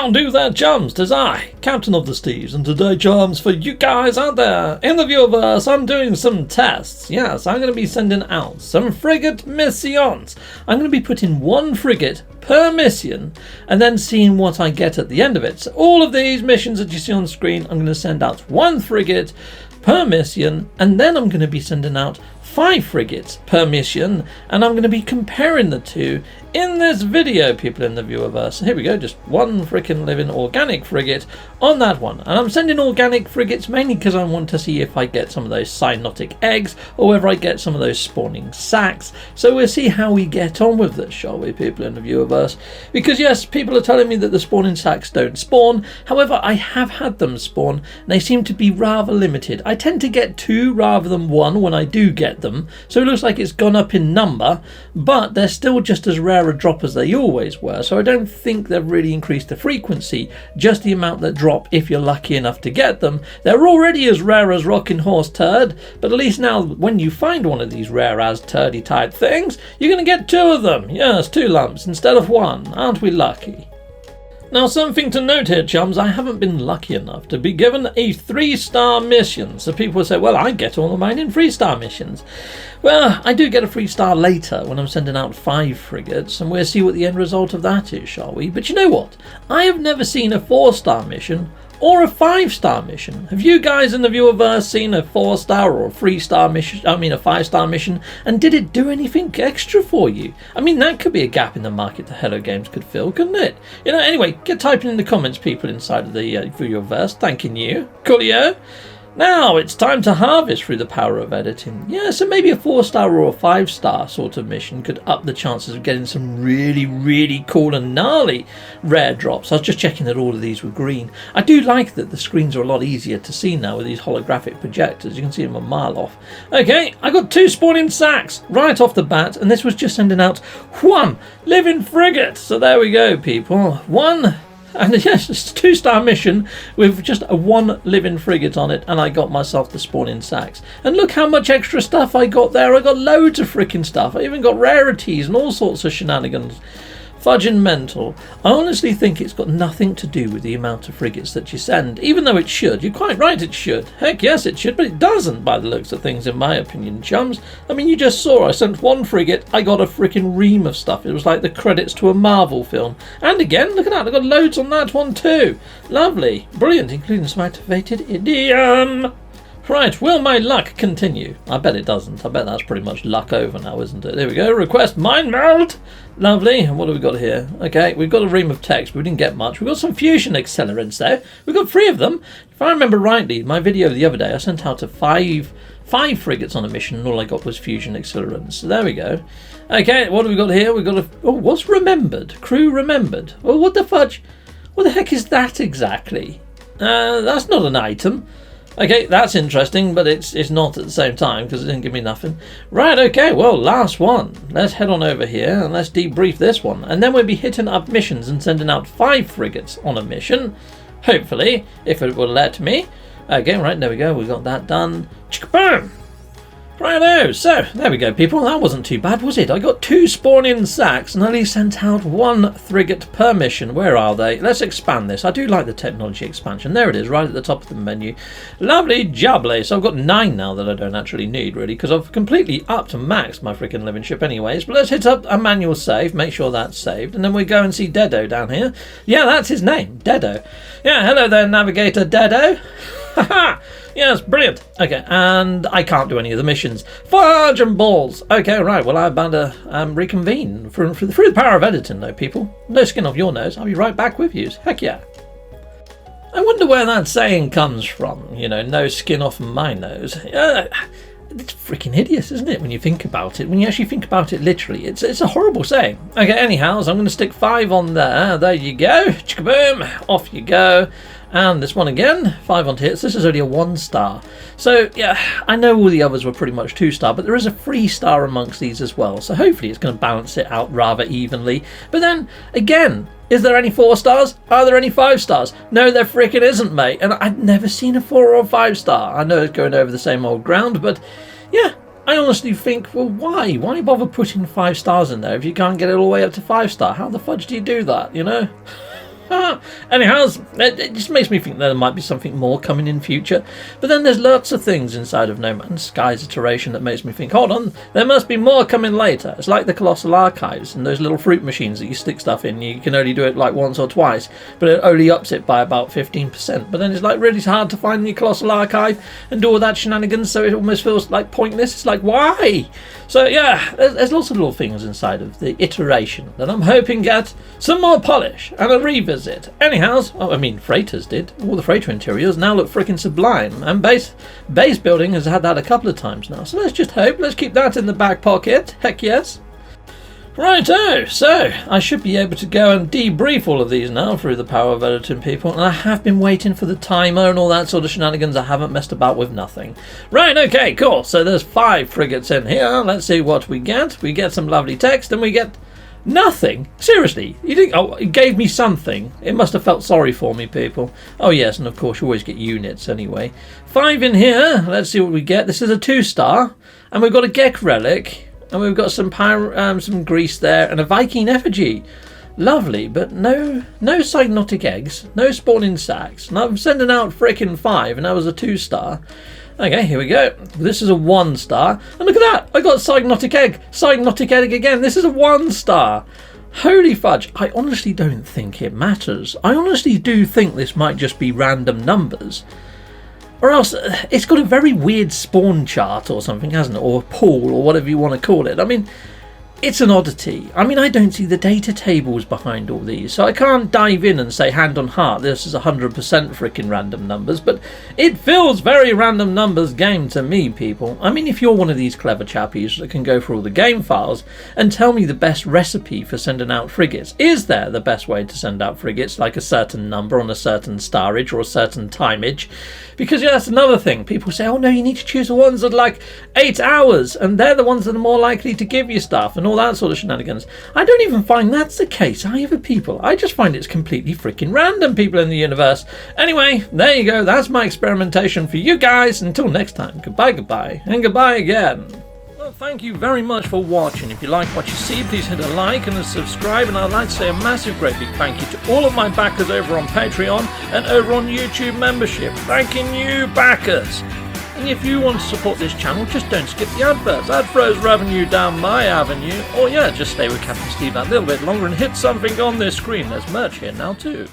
Howdy there, chums, 'tis I, Captain of the Steves, and today, chums, for you guys out there in the viewerverse, I'm doing some tests. Yes, I'm going to be sending out some frigate missions. I'm going to be putting one frigate per mission and then seeing what I get at the end of it. So all of these missions that you see on the screen, I'm going to send out one frigate per mission, and then I'm going to be sending out 5 frigates per mission, and I'm going to be comparing the two in this video, people in the viewerverse. So here we go, just one freaking living organic frigate on that one. And I'm sending organic frigates mainly because I want to see if I get some of those cyanotic eggs or whether I get some of those spawning sacs. So we'll see how we get on with this, shall we, people in the viewerverse? Because yes, people are telling me that the spawning sacs don't spawn. However, I have had them spawn and they seem to be rather limited. I tend to get 2 rather than 1 when I do get them. So it looks like it's gone up in number, but they're still just as rare a drop as they always were. So I don't think they've really increased the frequency, just the amount that drop if you're lucky enough to get them. They're already as rare as Rocking Horse Turd, but at least now when you find one of these rare as turdy type things, you're going to get 2 of them. Yes, 2 lumps instead of 1. Aren't we lucky? Now, something to note here, chums, I haven't been lucky enough to be given a 3-star mission. So people will say, well, I get all of mine in 3-star missions. Well, I do get a 3-star later when I'm sending out 5 frigates, and we'll see what the end result of that is, shall we? But you know what? I have never seen a 4-star mission or a 5-star mission. Have you guys in the viewerverse seen a 4-star or a 3-star mission? I mean, a 5-star mission, and did it do anything extra for you? I mean, that could be a gap in the market that Hello Games could fill, couldn't it? You know, anyway, get typing in the comments, people inside of the viewerverse, thanking you. Coolio. Now it's time to harvest through the power of editing. Yeah, so maybe a 4-star or a 5-star sort of mission could up the chances of getting some really, really cool and gnarly rare drops. I was just checking that all of these were green. I do like that the screens are a lot easier to see now with these holographic projectors. You can see them a mile off. Okay, I got 2 spawning sacs right off the bat, and this was just sending out 1 living frigate. So there we go, people. 1. And yes, it's a 2-star mission with just a 1 living frigate on it, and I got myself the spawning sacs. And look how much extra stuff I got there. I got loads of freaking stuff. I even got rarities and all sorts of shenanigans. Fudging mental. I honestly think it's got nothing to do with the amount of frigates that you send, even though it should. You're quite right, it should. Heck yes, it should, but it doesn't by the looks of things, in my opinion, chums. I mean, you just saw I sent 1 frigate, I got a freaking ream of stuff. It was like the credits to a Marvel film. And again, look at that, I got loads on that one too. Lovely. Brilliant, including some activated idiom. Right, will my luck continue? I bet it doesn't. I bet that's pretty much luck over now, isn't it? There we go. Request mind melt. Lovely. And what have we got here? Okay, we've got a ream of text, but we didn't get much. We've got some fusion accelerants though. We've got 3 of them. If I remember rightly, my video the other day, I sent out to 5 frigates on a mission, and all I got was fusion accelerants. So there we go. Okay, what have we got here? We've got a... Oh, what's remembered? Crew remembered. Well, what the fudge? What the heck is that exactly? That's not an item. Okay, that's interesting, but it's not at the same time because it didn't give me nothing. Right, okay, well, last one. Let's head on over here and let's debrief this one. And then we'll be hitting up missions and sending out 5 frigates on a mission. Hopefully, if it will let me. Okay, right, there we go. We got that done. Chicka-boom! Righto, so there we go, people. That wasn't too bad, was it? I got 2 spawning sacs and only sent out 1 frigate per mission. Where are they? Let's expand this. I do like the technology expansion. There it is, right at the top of the menu. Lovely jubbly. So I've got 9 now that I don't actually need, really, because I've completely upped and maxed my freaking living ship anyways. But let's hit up a manual save, make sure that's saved, and then we go and see Dedo down here. Yeah, that's his name, Dedo. Yeah, hello there, Navigator Dedo. Haha! Yes, brilliant. Okay, and I can't do any of the missions. Fudge and balls. Okay, right, well, I'm about to reconvene through the power of editing, though, people. No skin off your nose. I'll be right back with you. Heck yeah. I wonder where that saying comes from. You know, no skin off my nose. It's freaking hideous, isn't it, when you think about it? When you actually think about it literally, it's a horrible saying. Okay, anyhow, so I'm going to stick 5 on there. There you go. Chicka-boom. Off you go. And this one again, 5 on hits. This is only a 1-star. So, yeah, I know all the others were pretty much 2-star, but there is a 3-star amongst these as well. So hopefully it's going to balance it out rather evenly. But then, again, is there any 4-stars? Are there any 5-stars? No, there freaking isn't, mate. And I've never seen a 4 or 5-star. I know it's going over the same old ground, but yeah, I honestly think, well, why? Why bother putting 5 stars in there if you can't get it all the way up to 5-star? How the fudge do you do that, you know? Anyhow, it just makes me think there might be something more coming in future. But then there's lots of things inside of No Man's Sky's iteration that makes me think, hold on, there must be more coming later. It's like the Colossal Archives and those little fruit machines that you stick stuff in. You can only do it like once or twice, but it only ups it by about 15%. But then it's like really hard to find the Colossal Archive and do all that shenanigans, so it almost feels like pointless. It's like, why? So yeah, there's lots of little things inside of the iteration that I'm hoping get some more polish and a revisit. Anyhow, I mean, freighters did. All the freighter interiors now look freaking sublime, and base building has had that a couple of times now. So let's just hope. Let's keep that in the back pocket. Heck yes. Righto, so I should be able to go and debrief all of these now through the power of editing, people, and I have been waiting for the timer and all that sort of shenanigans. I haven't messed about with nothing. Right, okay, cool. So there's 5 frigates in here. Let's see what we get. We get some lovely text and we get nothing. Seriously, you think, oh, it gave me something. It must have felt sorry for me, people. Oh yes, and of course you always get units anyway. 5 in here. Let's see what we get. This is a 2-star, and we've got a Gek relic. And we've got some grease there and a Viking effigy. Lovely, but no cyanotic eggs, no spawning sacks. And I'm sending out frickin' 5, and that was a 2-star. Okay, here we go. This is a 1-star. And look at that! I got cyanotic egg! Cyanotic egg again! This is a 1-star! Holy fudge, I honestly don't think it matters. I honestly do think this might just be random numbers. Or else, it's got a very weird spawn chart or something, hasn't it? Or a pool, or whatever you want to call it. I mean, it's an oddity. I mean, I don't see the data tables behind all these, so I can't dive in and say hand on heart this is 100% freaking random numbers, but it feels very random numbers game to me, people. I mean, if you're one of these clever chappies that can go through all the game files and tell me the best recipe for sending out frigates, is there the best way to send out frigates, like a certain number on a certain starage or a certain timeage? Because yeah, that's another thing. People say, oh no, you need to choose the ones that are like 8 hours, and they're the ones that are more likely to give you stuff, and all that sort of shenanigans. I don't even find that's the case either, people. I just find it's completely freaking random, people in the universe. Anyway, there you go. That's my experimentation for you guys. Until next time, goodbye, and goodbye again. Well, thank you very much for watching. If you like what you see, please hit a like and a subscribe, and I'd like to say a massive great big thank you to all of my backers over on Patreon and over on YouTube membership. Thanking you, backers. And if you want to support this channel, just don't skip the adverts. That throws revenue down my avenue. Or yeah, just stay with Captain Steve that little bit longer and hit something on this screen. There's merch here now too.